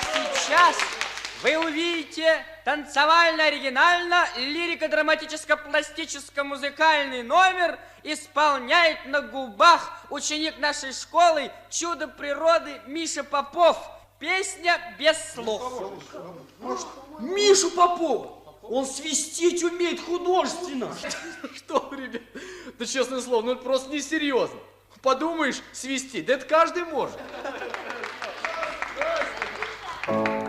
сейчас вы увидите танцевально-оригинально-лирико-драматическо-пластическо-музыкальный номер исполняет на губах ученик нашей школы «Чудо природы» Миша Попов. Песня без слов. Мишу Попова! Он свистеть умеет художественно. Что, ребят, да честное слово, ну это просто несерьезно. Подумаешь, свистеть, да это каждый может. You